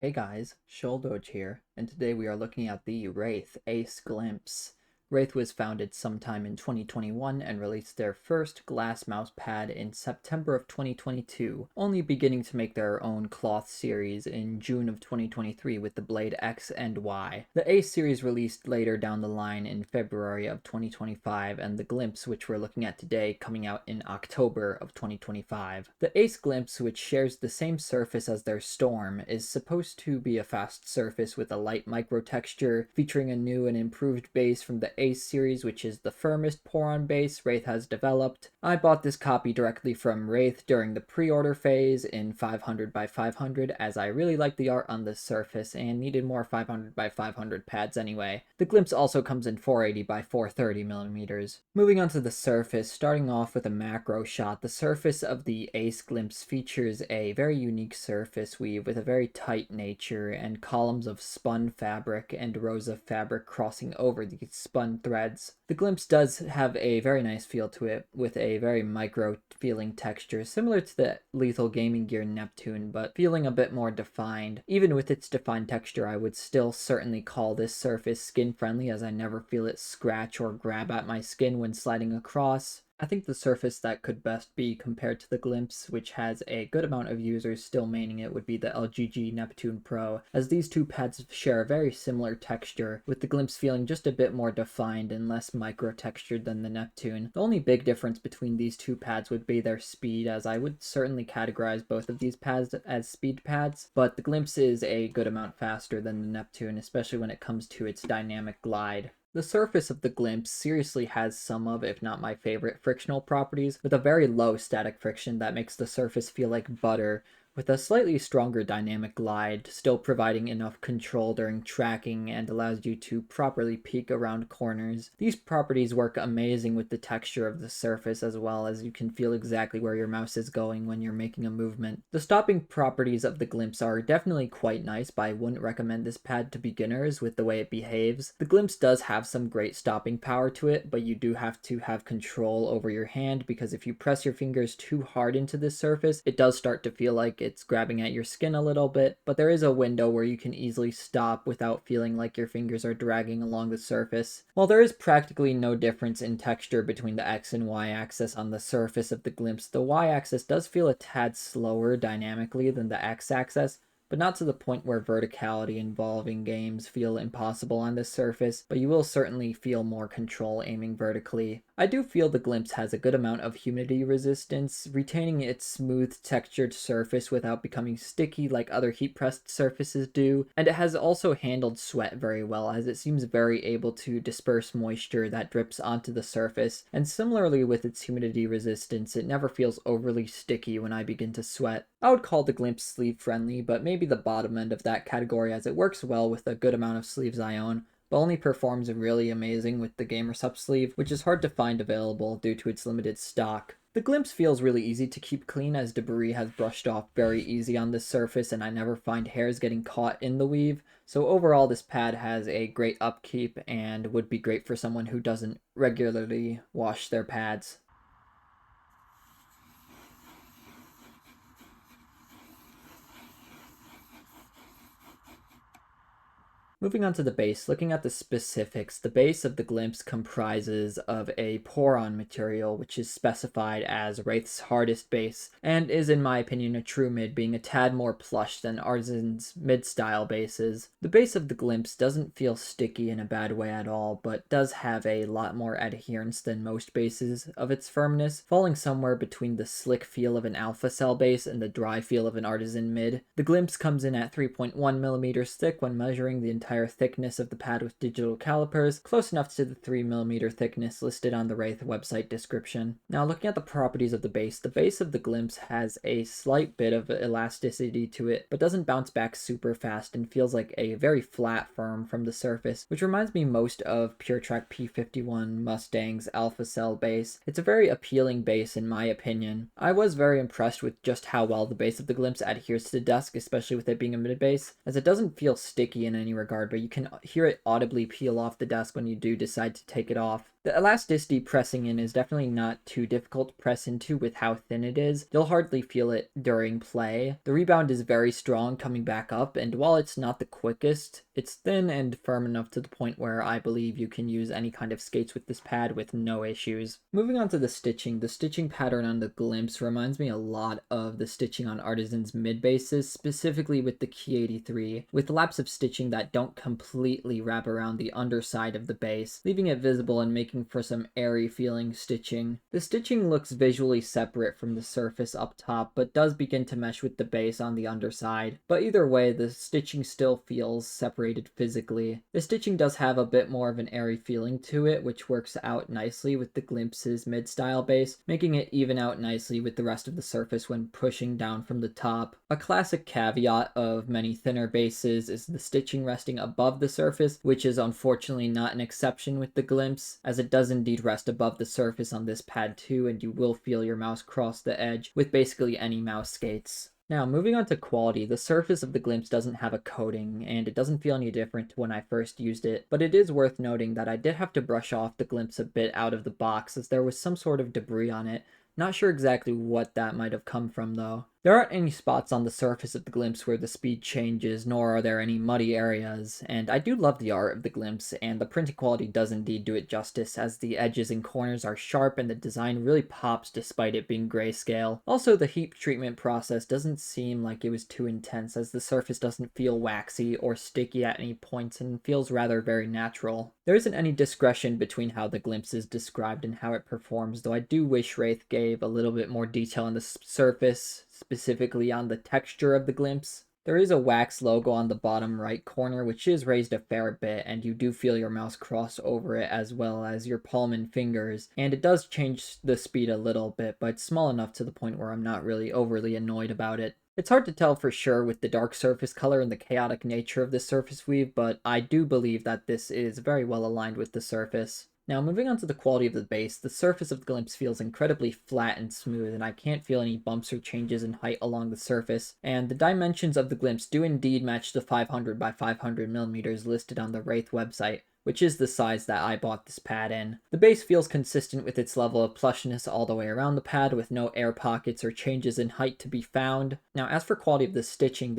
Hey guys, Shouldoge here, and today we are looking at the Wraith Ace Glimpse. Wraith was founded sometime in 2021 and released their first glass mouse pad in September of 2022, only beginning to make their own cloth series in June of 2023 with the Blade X and Y. The Ace series released later down the line in February of 2025, and the Glimpse, which we're looking at today, coming out in October of 2025. The Ace Glimpse, which shares the same surface as their Storm, is supposed to be a fast surface with a light micro texture, featuring a new and improved base from the Ace series, which is the firmest pour-on base Wraith has developed. I bought this copy directly from Wraith during the pre-order phase in 500 by 500 as I really liked the art on this surface and needed more 500 by 500 pads anyway. The Glimpse also comes in 480 by 430 millimeters. Moving on to the surface, starting off with a macro shot, the surface of the Ace Glimpse features a very unique surface weave with a very tight nature and columns of spun fabric and rows of fabric crossing over these spun threads. The Glimpse does have a very nice feel to it, with a very micro feeling texture, similar to the Lethal Gaming Gear Neptune, but feeling a bit more defined. Even with its defined texture, I would still certainly call this surface skin friendly, as I never feel it scratch or grab at my skin when sliding across. I think the surface that could best be compared to the Glimpse, which has a good amount of users still maining it, would be the LGG Neptune Pro, as these two pads share a very similar texture, with the Glimpse feeling just a bit more defined and less micro-textured than the Neptune. The only big difference between these two pads would be their speed, as I would certainly categorize both of these pads as speed pads, but the Glimpse is a good amount faster than the Neptune, especially when it comes to its dynamic glide. The surface of the Glimpse seriously has some of, if not my favorite, frictional properties, with a very low static friction that makes the surface feel like butter, with a slightly stronger dynamic glide, still providing enough control during tracking and allows you to properly peek around corners. These properties work amazing with the texture of the surface, as well as you can feel exactly where your mouse is going when you're making a movement. The stopping properties of the Glimpse are definitely quite nice, but I wouldn't recommend this pad to beginners with the way it behaves. The Glimpse does have some great stopping power to it, but you do have to have control over your hand, because if you press your fingers too hard into this surface, it does start to feel like it's grabbing at your skin a little bit, but there is a window where you can easily stop without feeling like your fingers are dragging along the surface. While there is practically no difference in texture between the X and Y axis on the surface of the Glimpse, the Y axis does feel a tad slower dynamically than the X axis, but not to the point where verticality involving games feel impossible on this surface, but you will certainly feel more control aiming vertically. I do feel the Glimpse has a good amount of humidity resistance, retaining its smooth textured surface without becoming sticky like other heat-pressed surfaces do, and it has also handled sweat very well, as it seems very able to disperse moisture that drips onto the surface, and similarly with its humidity resistance, it never feels overly sticky when I begin to sweat. I would call the Glimpse sleeve friendly, but maybe the bottom end of that category, as it works well with a good amount of sleeves I own, but only performs really amazing with the GamerSupps sleeve, which is hard to find available due to its limited stock. The Glimpse feels really easy to keep clean, as debris has brushed off very easy on this surface and I never find hairs getting caught in the weave, so overall this pad has a great upkeep and would be great for someone who doesn't regularly wash their pads. Moving on to the base, looking at the specifics, the base of the Glimpse comprises of a pour-on material, which is specified as Wraith's hardest base, and is in my opinion a true mid, being a tad more plush than Artisan's mid-style bases. The base of the Glimpse doesn't feel sticky in a bad way at all, but does have a lot more adherence than most bases of its firmness, falling somewhere between the slick feel of an Alpha Cell base and the dry feel of an Artisan mid. The Glimpse comes in at 3.1 millimeters thick when measuring the entire thickness of the pad with digital calipers, close enough to the 3mm thickness listed on the Wraith website description. Now looking at the properties of the base of the Glimpse has a slight bit of elasticity to it, but doesn't bounce back super fast and feels like a very flat firm from the surface, which reminds me most of PureTrack P51 Mustang's Alpha Cell base. It's a very appealing base in my opinion. I was very impressed with just how well the base of the Glimpse adheres to the desk, especially with it being a mid base, as it doesn't feel sticky in any regard, but you can hear it audibly peel off the desk when you do decide to take it off. The elasticity pressing in is definitely not too difficult to press into with how thin it is. You'll hardly feel it during play. The rebound is very strong coming back up, and while it's not the quickest, it's thin and firm enough to the point where I believe you can use any kind of skates with this pad with no issues. Moving on to the stitching pattern on the Glimpse reminds me a lot of the stitching on Artisan's mid bases, specifically with the Key 83, with laps of stitching that don't completely wrap around the underside of the base, leaving it visible and making for some airy feeling stitching. The stitching looks visually separate from the surface up top, but does begin to mesh with the base on the underside. But either way, the stitching still feels separated physically. The stitching does have a bit more of an airy feeling to it, which works out nicely with the Glimpse's mid-style base, making it even out nicely with the rest of the surface when pushing down from the top. A classic caveat of many thinner bases is the stitching resting above the surface, which is unfortunately not an exception with the Glimpse, as it does indeed rest above the surface on this pad too, and you will feel your mouse cross the edge with basically any mouse skates. Now, moving on to quality, the surface of the Glimpse doesn't have a coating, and it doesn't feel any different when I first used it, but it is worth noting that I did have to brush off the Glimpse a bit out of the box as there was some sort of debris on it. Not sure exactly what that might have come from though. There aren't any spots on the surface of the Glimpse where the speed changes, nor are there any muddy areas, and I do love the art of the Glimpse, and the printing quality does indeed do it justice, as the edges and corners are sharp and the design really pops despite it being grayscale. Also, the heat treatment process doesn't seem like it was too intense, as the surface doesn't feel waxy or sticky at any points and feels rather very natural. There isn't any discretion between how the Glimpse is described and how it performs, though I do wish Wraith gave a little bit more detail on the surface, specifically on the texture of the Glimpse. There is a wax logo on the bottom right corner, which is raised a fair bit, and you do feel your mouse cross over it as well as your palm and fingers, and it does change the speed a little bit, but it's small enough to the point where I'm not really overly annoyed about it. It's hard to tell for sure with the dark surface color and the chaotic nature of this surface weave, but I do believe that this is very well aligned with the surface. Now, moving on to the quality of the base, the surface of the Glimpse feels incredibly flat and smooth, and I can't feel any bumps or changes in height along the surface, and the dimensions of the Glimpse do indeed match the 500 by 500 millimeters listed on the Wraith website, which is the size that I bought this pad in. The base feels consistent with its level of plushness all the way around the pad, with no air pockets or changes in height to be found. Now, as for quality of the stitching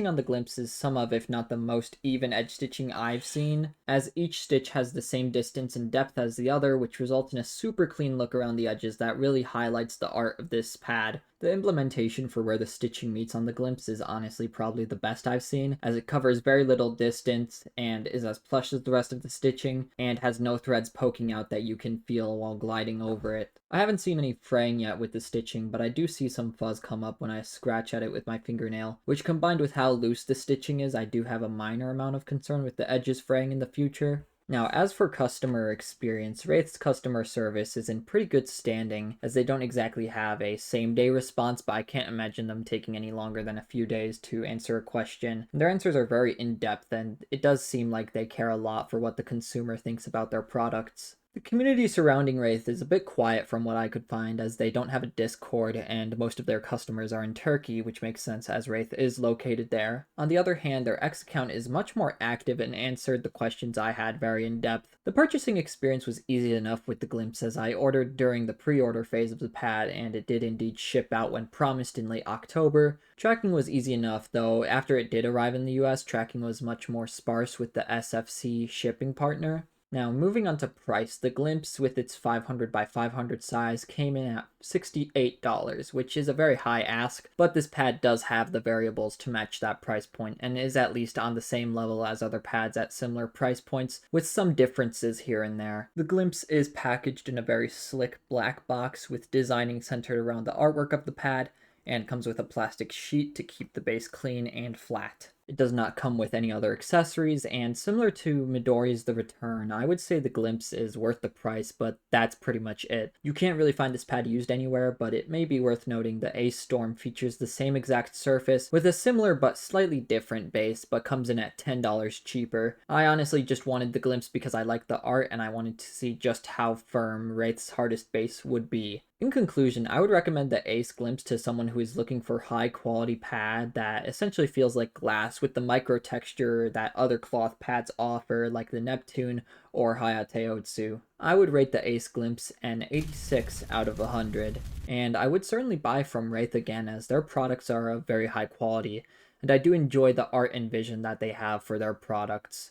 on the Glimpse is some of, if not the most even edge stitching I've seen, as each stitch has the same distance and depth as the other, which results in a super clean look around the edges that really highlights the art of this pad. The implementation for where the stitching meets on the Glimpse is honestly probably the best I've seen, as it covers very little distance and is as plush as the rest of the stitching, and has no threads poking out that you can feel while gliding over it. I haven't seen any fraying yet with the stitching, but I do see some fuzz come up when I scratch at it with my fingernail, which combined with how loose the stitching is, I do have a minor amount of concern with the edges fraying in the future. Now, as for customer experience, Wraith's customer service is in pretty good standing, as they don't exactly have a same-day response, but I can't imagine them taking any longer than a few days to answer a question. And their answers are very in-depth, and it does seem like they care a lot for what the consumer thinks about their products. The community surrounding Wraith is a bit quiet from what I could find, as they don't have a Discord and most of their customers are in Turkey, which makes sense as Wraith is located there. On the other hand, their X account is much more active and answered the questions I had very in depth. The purchasing experience was easy enough with the Glimpse, as I ordered during the pre-order phase of the pad and it did indeed ship out when promised in late October. Tracking was easy enough, though after it did arrive in the US, tracking was much more sparse with the SFC shipping partner. Now, moving on to price, the Glimpse with its 500 by 500 size came in at $68, which is a very high ask, but this pad does have the variables to match that price point and is at least on the same level as other pads at similar price points, with some differences here and there. The Glimpse is packaged in a very slick black box with designing centered around the artwork of the pad, and comes with a plastic sheet to keep the base clean and flat. It does not come with any other accessories, and similar to Midori's The Return, I would say the Glimpse is worth the price, but that's pretty much it. You can't really find this pad used anywhere, but it may be worth noting the Ace Storm features the same exact surface, with a similar but slightly different base, but comes in at $10 cheaper. I honestly just wanted the Glimpse because I like the art, and I wanted to see just how firm Wraith's hardest base would be. In conclusion, I would recommend the Ace Glimpse to someone who is looking for high quality pad that essentially feels like glass with the micro texture that other cloth pads offer, like the Neptune or Hayate Otsu. I would rate the Ace Glimpse an 86 out of 100, and I would certainly buy from Wraith again as their products are of very high quality, and I do enjoy the art and vision that they have for their products.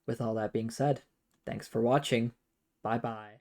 With all that being said, thanks for watching. Bye bye.